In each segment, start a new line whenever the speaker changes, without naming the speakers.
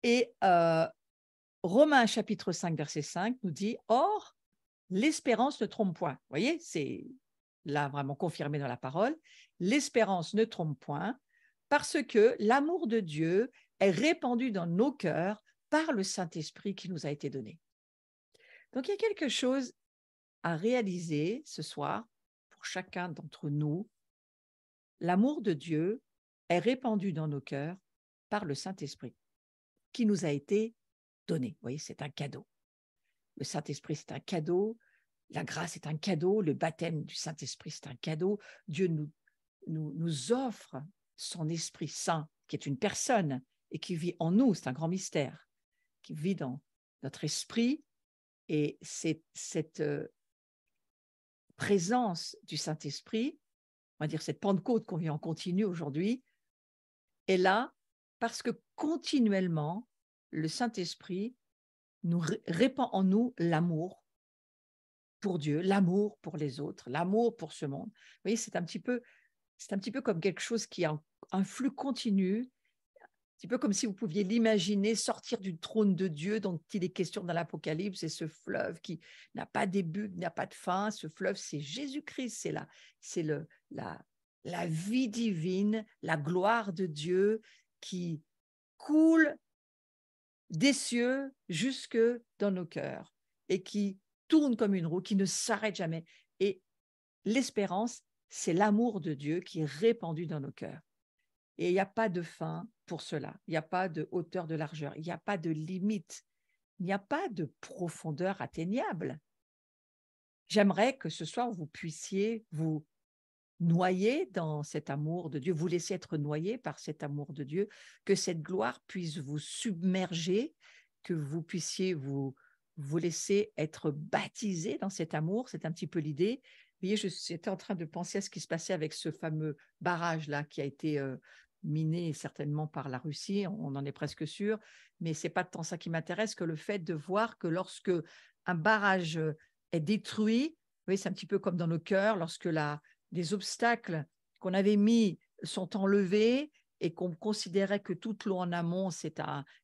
Et Romains chapitre 5, verset 5 nous dit « Or, l'espérance ne trompe point ». Vous voyez, c'est là vraiment confirmé dans la parole. L'espérance ne trompe point parce que l'amour de Dieu est répandu dans nos cœurs par le Saint-Esprit qui nous a été donné. Donc, il y a quelque chose à réaliser ce soir pour chacun d'entre nous. L'amour de Dieu est répandu dans nos cœurs par le Saint-Esprit qui nous a été donné. Vous voyez, c'est un cadeau. Le Saint-Esprit, c'est un cadeau. La grâce est un cadeau. Le baptême du Saint-Esprit, c'est un cadeau. Dieu nous offre son Esprit Saint, qui est une personne et qui vit en nous. C'est un grand mystère, qui vit dans notre esprit. Et c'est cette présence du Saint-Esprit, on va dire cette Pentecôte qu'on vit en continu aujourd'hui, est là parce que continuellement, le Saint-Esprit nous répand en nous l'amour pour Dieu, l'amour pour les autres, l'amour pour ce monde. Vous voyez, c'est un petit peu comme quelque chose qui a un flux continu, un petit peu comme si vous pouviez l'imaginer sortir du trône de Dieu dont il est question dans l'Apocalypse, c'est ce fleuve qui n'a pas de début, n'a pas de fin. Ce fleuve, c'est Jésus-Christ, c'est la vie divine, la gloire de Dieu qui coule des cieux jusque dans nos cœurs et qui tourne comme une roue, qui ne s'arrête jamais. Et l'espérance, c'est l'amour de Dieu qui est répandu dans nos cœurs. Et il n'y a pas de fin pour cela. Il n'y a pas de hauteur, de largeur. Il n'y a pas de limite. Il n'y a pas de profondeur atteignable. J'aimerais que ce soir, vous puissiez vous noyer dans cet amour de Dieu, vous laisser être noyé par cet amour de Dieu, que cette gloire puisse vous submerger, que vous puissiez vous laisser être baptisé dans cet amour. C'est un petit peu l'idée. Vous voyez, j'étais en train de penser à ce qui se passait avec ce fameux barrage-là qui a été miné certainement par la Russie, on en est presque sûr, mais ce n'est pas tant ça qui m'intéresse que le fait de voir que lorsque un barrage est détruit, vous voyez, c'est un petit peu comme dans nos cœurs, lorsque les obstacles qu'on avait mis sont enlevés et qu'on considérait que toute l'eau en amont,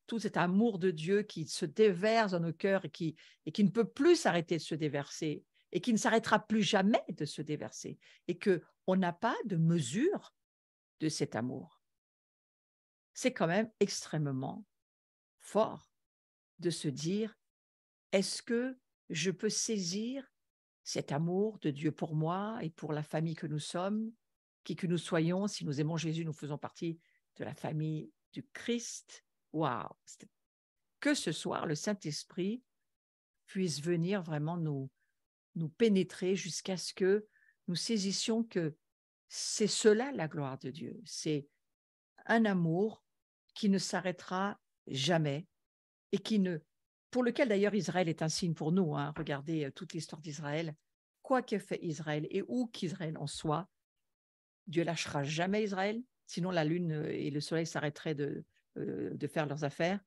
tout cet amour de Dieu qui se déverse dans nos cœurs et qui ne peut plus s'arrêter de se déverser et qui ne s'arrêtera plus jamais de se déverser et qu'on n'a pas de mesure de cet amour. C'est quand même extrêmement fort de se dire, est-ce que je peux saisir cet amour de Dieu pour moi et pour la famille que nous sommes, qui que nous soyons, si nous aimons Jésus, nous faisons partie de la famille du Christ. Waouh! Que ce soir, le Saint-Esprit puisse venir vraiment nous pénétrer jusqu'à ce que nous saisissions que c'est cela la gloire de Dieu. C'est un amour qui ne s'arrêtera jamais et pour lequel d'ailleurs Israël est un signe pour nous. Hein. Regardez toute l'histoire d'Israël. Quoi qu'ait fait Israël et où qu'Israël en soit, Dieu lâchera jamais Israël, sinon la lune et le soleil s'arrêteraient de faire leurs affaires.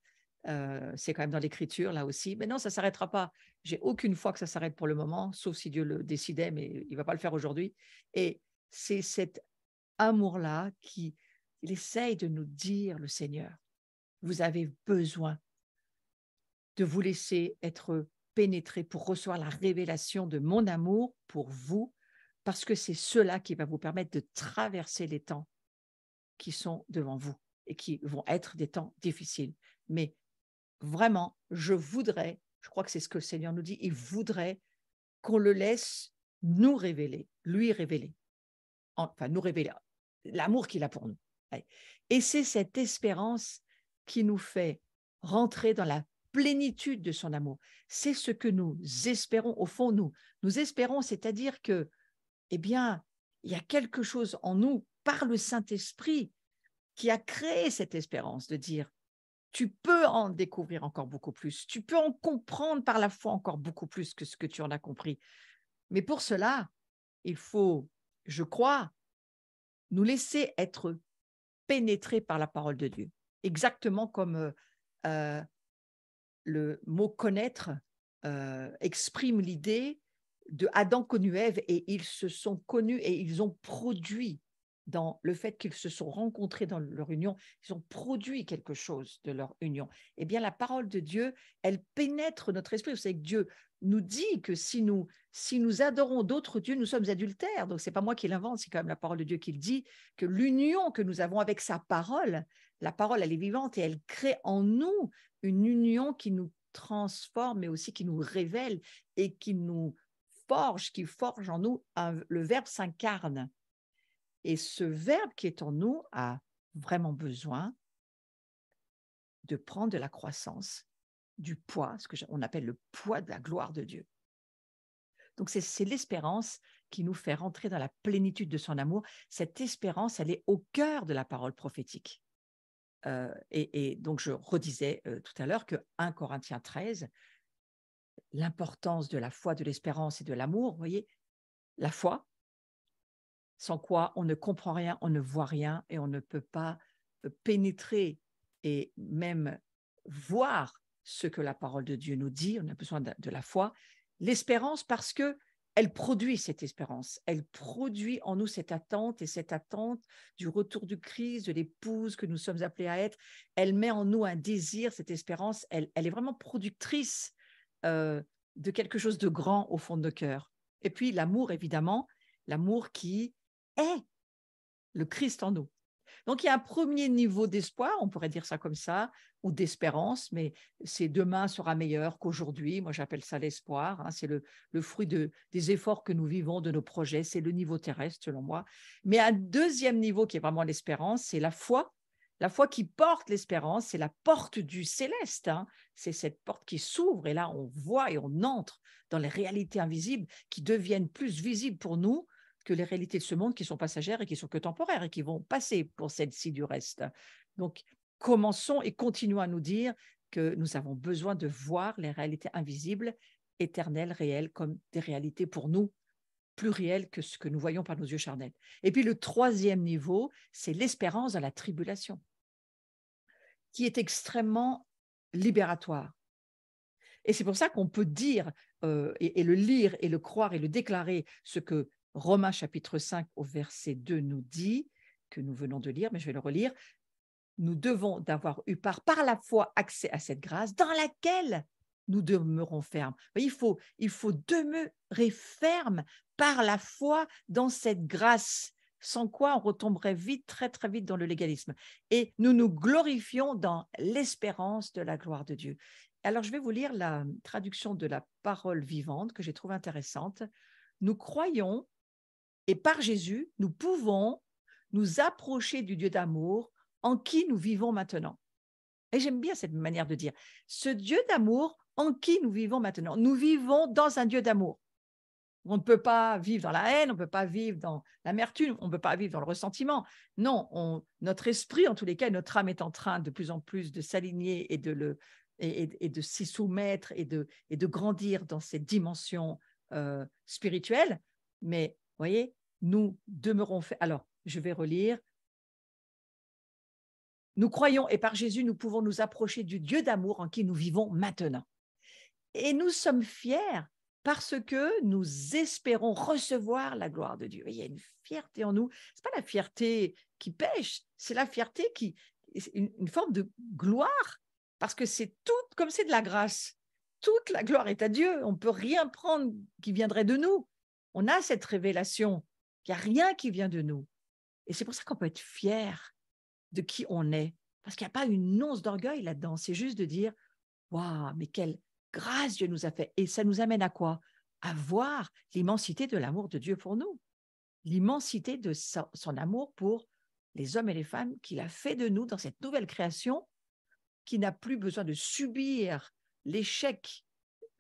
C'est quand même dans l'Écriture, là aussi. Mais non, ça ne s'arrêtera pas. J'ai aucune foi que ça s'arrête pour le moment, sauf si Dieu le décidait, mais il ne va pas le faire aujourd'hui. Et c'est cet amour-là il essaye de nous dire, le Seigneur, vous avez besoin de vous laisser être pénétré pour recevoir la révélation de mon amour pour vous, parce que c'est cela qui va vous permettre de traverser les temps qui sont devant vous et qui vont être des temps difficiles. Mais vraiment, je crois que c'est ce que le Seigneur nous dit, il voudrait qu'on le laisse nous révéler, lui révéler, enfin nous révéler l'amour qu'il a pour nous. Et c'est cette espérance qui nous fait rentrer dans la plénitude de son amour. C'est ce que nous espérons, au fond, nous espérons, c'est-à-dire que, eh bien, il y a quelque chose en nous, par le Saint-Esprit, qui a créé cette espérance de dire, tu peux en découvrir encore beaucoup plus, tu peux en comprendre par la foi encore beaucoup plus que ce que tu en as compris. Mais pour cela, il faut, je crois, nous laisser être pénétrés par la parole de Dieu. Exactement comme le mot connaître exprime l'idée de Adam connu Ève et ils se sont connus et ils ont produit dans le fait qu'ils se sont rencontrés dans leur union, ils ont produit quelque chose de leur union. Eh bien, la parole de Dieu, elle pénètre notre esprit. Vous savez que Dieu nous dit que si nous adorons d'autres dieux, nous sommes adultères. Donc, ce n'est pas moi qui l'invente, c'est quand même la parole de Dieu qui le dit, que l'union que nous avons avec sa parole, la parole, elle est vivante et elle crée en nous une union qui nous transforme, mais aussi qui nous révèle et qui nous forge, qui forge en nous, le Verbe s'incarne. Et ce Verbe qui est en nous a vraiment besoin de prendre de la croissance, du poids, ce qu'on appelle le poids de la gloire de Dieu. Donc, c'est l'espérance qui nous fait rentrer dans la plénitude de son amour. Cette espérance, elle est au cœur de la parole prophétique. Et donc, je redisais tout à l'heure que 1 Corinthiens 13, l'importance de la foi, de l'espérance et de l'amour, vous voyez, la foi, sans quoi on ne comprend rien, on ne voit rien et on ne peut pas pénétrer et même voir ce que la parole de Dieu nous dit. On a besoin de la foi. L'espérance parce que elle produit cette espérance. Elle produit en nous cette attente et cette attente du retour du Christ, de l'épouse que nous sommes appelés à être. Elle met en nous un désir, cette espérance. Elle est vraiment productrice de quelque chose de grand au fond de nos cœurs. Et puis l'amour, évidemment, l'amour qui est le Christ en nous. Donc, il y a un premier niveau d'espoir, on pourrait dire ça comme ça, ou d'espérance, mais c'est demain sera meilleur qu'aujourd'hui. Moi, j'appelle ça l'espoir. Hein, c'est le fruit des efforts que nous vivons, de nos projets. C'est le niveau terrestre, selon moi. Mais un deuxième niveau qui est vraiment l'espérance, c'est la foi. La foi qui porte l'espérance, c'est la porte du céleste. Hein. C'est cette porte qui s'ouvre et là, on voit et on entre dans les réalités invisibles qui deviennent plus visibles pour nous que les réalités de ce monde qui sont passagères et qui sont que temporaires et qui vont passer pour celles-ci du reste. Donc, commençons et continuons à nous dire que nous avons besoin de voir les réalités invisibles, éternelles, réelles, comme des réalités pour nous plus réelles que ce que nous voyons par nos yeux charnels. Et puis le troisième niveau, c'est l'espérance dans la tribulation, qui est extrêmement libératoire. Et c'est pour ça qu'on peut dire et le lire et le croire et le déclarer, ce que Romains chapitre 5 au verset 2 nous dit, que nous venons de lire, mais je vais le relire. Nous devons d'avoir eu par la foi accès à cette grâce dans laquelle nous demeurons fermes. Il faut demeurer ferme par la foi dans cette grâce, sans quoi on retomberait vite, très très vite dans le légalisme. Et nous nous glorifions dans l'espérance de la gloire de Dieu. Alors, je vais vous lire la traduction de la parole vivante que j'ai trouvée intéressante. Nous croyons et par Jésus, nous pouvons nous approcher du Dieu d'amour en qui nous vivons maintenant. Et j'aime bien cette manière de dire. Ce Dieu d'amour en qui nous vivons maintenant. Nous vivons dans un Dieu d'amour. On ne peut pas vivre dans la haine, on ne peut pas vivre dans l'amertume, on ne peut pas vivre dans le ressentiment. Non, notre esprit, en tous les cas, notre âme est en train de plus en plus de s'aligner et de s'y soumettre et de grandir dans cette dimension spirituelle. Mais, vous voyez, nous demeurons faits. Alors, je vais relire. Nous croyons et par Jésus, nous pouvons nous approcher du Dieu d'amour en qui nous vivons maintenant. Et nous sommes fiers parce que nous espérons recevoir la gloire de Dieu. Il y a une fierté en nous. Ce n'est pas la fierté qui pêche, c'est la fierté une forme de gloire, parce que c'est tout, comme c'est de la grâce. Toute la gloire est à Dieu. On ne peut rien prendre qui viendrait de nous. On a cette révélation qu'il n'y a rien qui vient de nous. Et c'est pour ça qu'on peut être fier de qui on est, parce qu'il n'y a pas une once d'orgueil là-dedans. C'est juste de dire, waouh, mais quelle grâce Dieu nous a fait. Et ça nous amène à quoi? À voir l'immensité de l'amour de Dieu pour nous, l'immensité de son amour pour les hommes et les femmes qu'il a fait de nous dans cette nouvelle création, qui n'a plus besoin de subir l'échec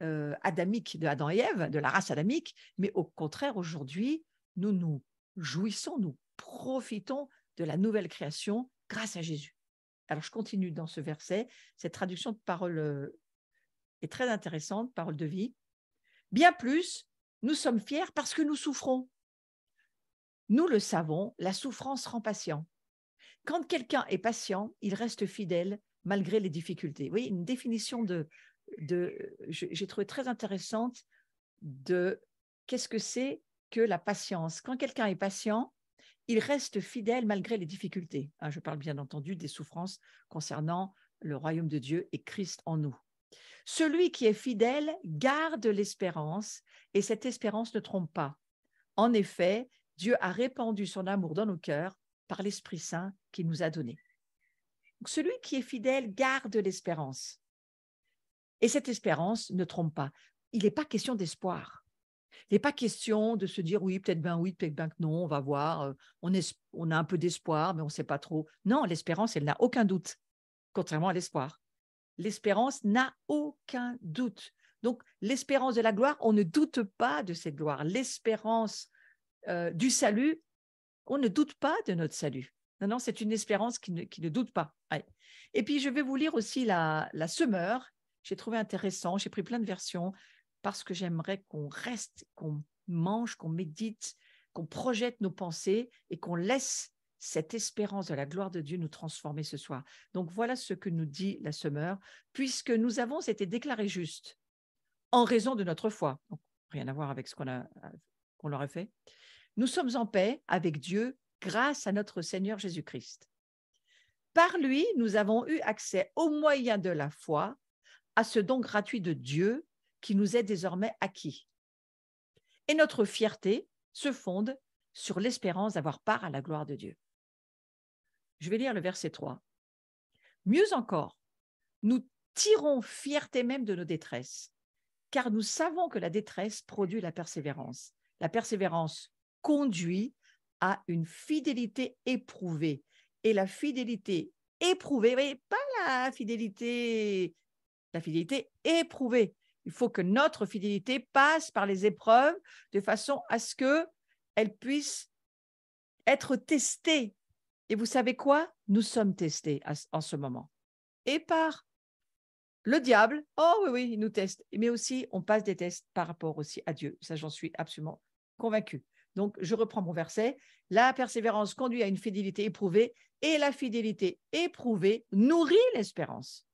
adamique de Adam et Ève, de la race adamique, mais au contraire, aujourd'hui, nous jouissons, nous profitons de la nouvelle création grâce à Jésus. Alors, je continue dans ce verset. Cette traduction de parole est très intéressante, parole de vie. Bien plus, nous sommes fiers parce que nous souffrons. Nous le savons, la souffrance rend patient. Quand quelqu'un est patient, il reste fidèle malgré les difficultés. Vous voyez, une définition j'ai trouvé très intéressante de qu'est-ce que c'est que la patience. Quand quelqu'un est patient, il reste fidèle malgré les difficultés. Je parle bien entendu des souffrances concernant le royaume de Dieu et Christ en nous. Celui qui est fidèle garde l'espérance et cette espérance ne trompe pas. En effet, Dieu a répandu son amour dans nos cœurs par l'Esprit Saint qu'il nous a donné. Donc, celui qui est fidèle garde l'espérance. Et cette espérance ne trompe pas. Il n'est pas question d'espoir. Il n'est pas question de se dire oui, peut-être bien que non, on va voir. On a un peu d'espoir, mais on ne sait pas trop. Non, l'espérance, elle n'a aucun doute, contrairement à l'espoir. L'espérance n'a aucun doute. Donc, l'espérance de la gloire, on ne doute pas de cette gloire. L'espérance du salut, on ne doute pas de notre salut. Non, non, c'est une espérance qui ne doute pas. Ouais. Et puis, je vais vous lire aussi la Semeur. J'ai trouvé intéressant, j'ai pris plein de versions parce que j'aimerais qu'on reste, qu'on mange, qu'on médite, qu'on projette nos pensées et qu'on laisse cette espérance de la gloire de Dieu nous transformer ce soir. Donc, voilà ce que nous dit la Semeur. Puisque nous avons été déclarés justes en raison de notre foi, donc rien à voir avec ce qu'on leur a fait, nous sommes en paix avec Dieu grâce à notre Seigneur Jésus-Christ. Par lui, nous avons eu accès au moyen de la foi à ce don gratuit de Dieu qui nous est désormais acquis. Et notre fierté se fonde sur l'espérance d'avoir part à la gloire de Dieu. Je vais lire le verset 3. Mieux encore, nous tirons fierté même de nos détresses, car nous savons que la détresse produit la persévérance. La persévérance conduit à une fidélité éprouvée. Et la fidélité éprouvée, vous voyez, pas la fidélité éprouvée. Il faut que notre fidélité passe par les épreuves de façon à ce qu'elle puisse être testée. Et vous savez quoi? Nous sommes testés en ce moment. Et par le diable, oh oui, oui, il nous teste. Mais aussi, on passe des tests par rapport aussi à Dieu. Ça, j'en suis absolument convaincue. Donc, je reprends mon verset. La persévérance conduit à une fidélité éprouvée et la fidélité éprouvée nourrit l'espérance.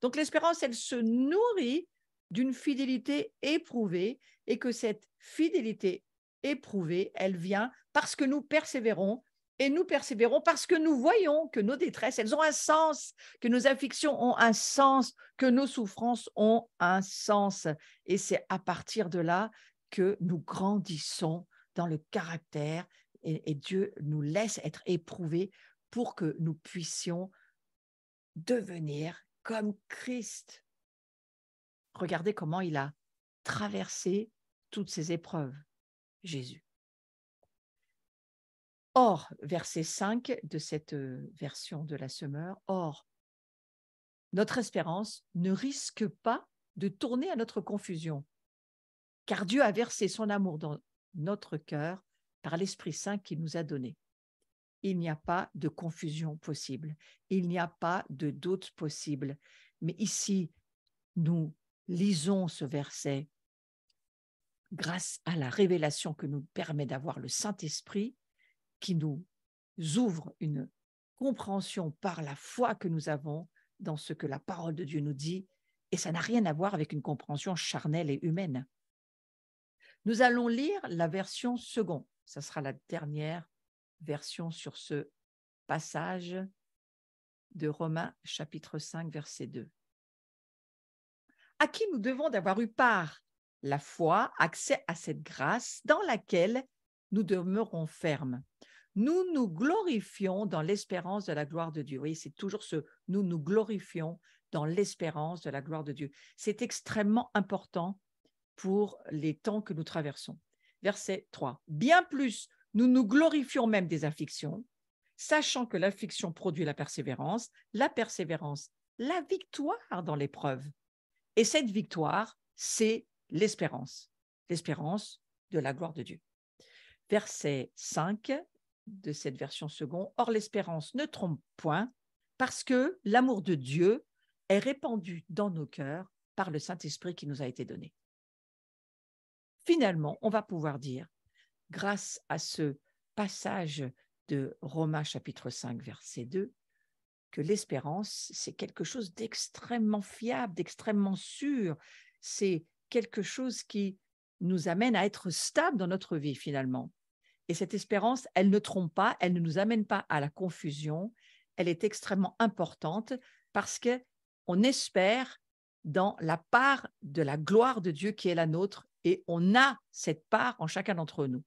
Donc, l'espérance, elle se nourrit d'une fidélité éprouvée et que cette fidélité éprouvée, elle vient parce que nous persévérons et nous persévérons parce que nous voyons que nos détresses, elles ont un sens, que nos afflictions ont un sens, que nos souffrances ont un sens. Et c'est à partir de là que nous grandissons dans le caractère et Dieu nous laisse être éprouvés pour que nous puissions devenir comme Christ. Regardez comment il a traversé toutes ces épreuves, Jésus. Or, verset 5 de cette version de la Semeur, or, notre espérance ne risque pas de tourner à notre confusion, car Dieu a versé son amour dans notre cœur par l'Esprit Saint qu'il nous a donné. Il n'y a pas de confusion possible, il n'y a pas de doute possible. Mais ici, nous lisons ce verset grâce à la révélation que nous permet d'avoir le Saint-Esprit qui nous ouvre une compréhension par la foi que nous avons dans ce que la parole de Dieu nous dit, et ça n'a rien à voir avec une compréhension charnelle et humaine. Nous allons lire la version seconde. Ça sera la dernière version sur ce passage de Romains chapitre 5, verset 2. À qui nous devons d'avoir eu part la foi, accès à cette grâce dans laquelle nous demeurons fermes. Nous nous glorifions dans l'espérance de la gloire de Dieu. Oui, c'est toujours ce « nous nous glorifions dans l'espérance de la gloire de Dieu ». C'est extrêmement important pour les temps que nous traversons. Verset 3. Bien plus, nous nous glorifions même des afflictions, sachant que l'affliction produit la persévérance, la victoire dans l'épreuve. Et cette victoire, c'est l'espérance de la gloire de Dieu. Verset 5 de cette version seconde. Or, l'espérance ne trompe point, parce que l'amour de Dieu est répandu dans nos cœurs par le Saint-Esprit qui nous a été donné. Finalement, on va pouvoir dire, grâce à ce passage de Romains chapitre 5, verset 2, que l'espérance, c'est quelque chose d'extrêmement fiable, d'extrêmement sûr. C'est quelque chose qui nous amène à être stable dans notre vie finalement. Et cette espérance, elle ne trompe pas, elle ne nous amène pas à la confusion. Elle est extrêmement importante parce qu'on espère dans la part de la gloire de Dieu qui est la nôtre et on a cette part en chacun d'entre nous.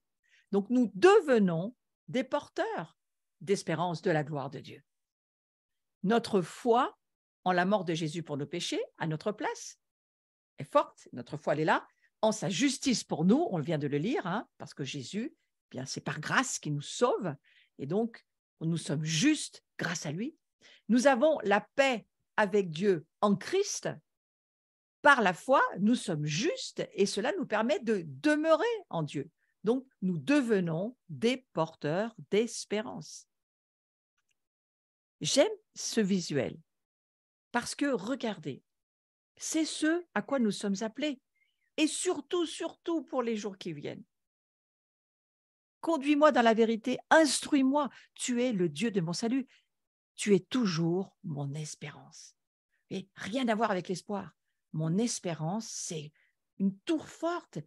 Donc, nous devenons des porteurs d'espérance de la gloire de Dieu. Notre foi en la mort de Jésus pour nos péchés, à notre place, est forte. Notre foi, elle est là. En sa justice pour nous, on vient de le lire, hein, parce que Jésus, eh bien, c'est par grâce qu'il nous sauve. Et donc, nous sommes justes grâce à lui. Nous avons la paix avec Dieu en Christ. Par la foi, nous sommes justes et cela nous permet de demeurer en Dieu. Donc, nous devenons des porteurs d'espérance. J'aime ce visuel parce que, regardez, c'est ce à quoi nous sommes appelés et surtout, surtout pour les jours qui viennent. Conduis-moi dans la vérité, instruis-moi, tu es le Dieu de mon salut, tu es toujours mon espérance. Et rien à voir avec l'espoir. Mon espérance, c'est une tour forte.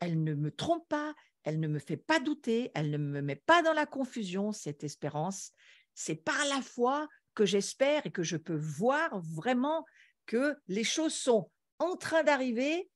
Elle ne me trompe pas, elle ne me fait pas douter, elle ne me met pas dans la confusion, cette espérance. C'est par la foi que j'espère et que je peux voir vraiment que les choses sont en train d'arriver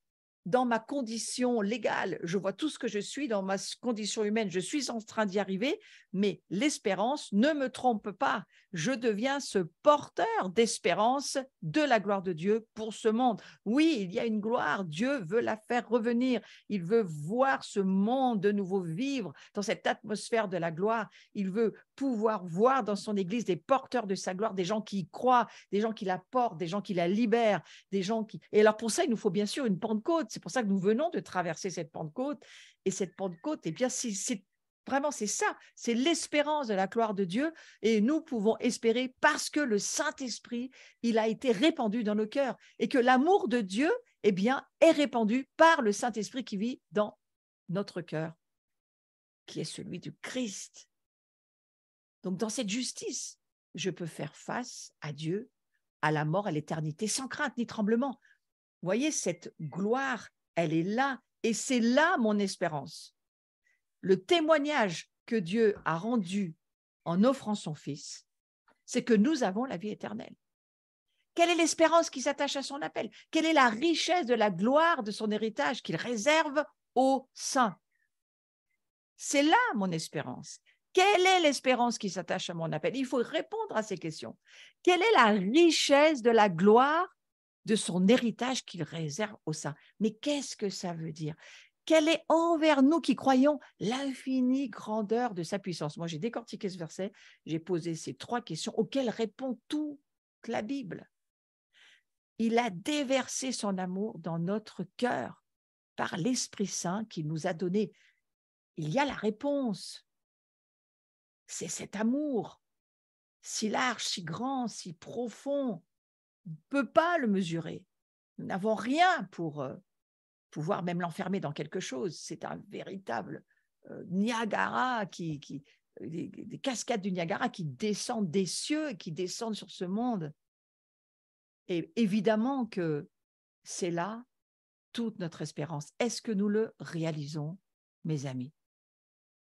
dans ma condition légale. Je vois tout ce que je suis dans ma condition humaine. Je suis en train d'y arriver, mais l'espérance ne me trompe pas. Je deviens ce porteur d'espérance de la gloire de Dieu pour ce monde. Oui, il y a une gloire. Dieu veut la faire revenir. Il veut voir ce monde de nouveau vivre dans cette atmosphère de la gloire. Il veut pouvoir voir dans son Église des porteurs de sa gloire, des gens qui y croient, des gens qui la portent, des gens qui la libèrent, des gens qui… Et alors pour ça, il nous faut bien sûr une Pentecôte. C'est pour ça que nous venons de traverser cette Pentecôte. Et cette Pentecôte, eh bien, c'est vraiment, c'est ça, c'est l'espérance de la gloire de Dieu. Et nous pouvons espérer parce que le Saint-Esprit, il a été répandu dans nos cœurs et que l'amour de Dieu, eh bien, est répandu par le Saint-Esprit qui vit dans notre cœur, qui est celui du Christ. Donc, dans cette justice, je peux faire face à Dieu, à la mort, à l'éternité, sans crainte ni tremblement. Vous voyez, cette gloire, elle est là, et c'est là mon espérance. Le témoignage que Dieu a rendu en offrant son Fils, c'est que nous avons la vie éternelle. Quelle est l'espérance qui s'attache à son appel? Quelle est la richesse de la gloire de son héritage qu'il réserve aux saints? C'est là mon espérance. Quelle est l'espérance qui s'attache à mon appel? Il faut répondre à ces questions. Quelle est la richesse de la gloire de son héritage qu'il réserve aux saints? Mais qu'est-ce que ça veut dire? Quelle est envers nous qui croyons l'infinie grandeur de sa puissance? Moi, j'ai décortiqué ce verset, j'ai posé ces 3 questions auxquelles répond toute la Bible. Il a déversé son amour dans notre cœur par l'Esprit Saint qu'il nous a donné. Il y a la réponse. C'est cet amour, si large, si grand, si profond. On ne peut pas le mesurer. Nous n'avons rien pour pouvoir même l'enfermer dans quelque chose. C'est un véritable Niagara, des cascades du Niagara qui descendent des cieux et qui descendent sur ce monde. Et évidemment que c'est là toute notre espérance. Est-ce que nous le réalisons, mes amis?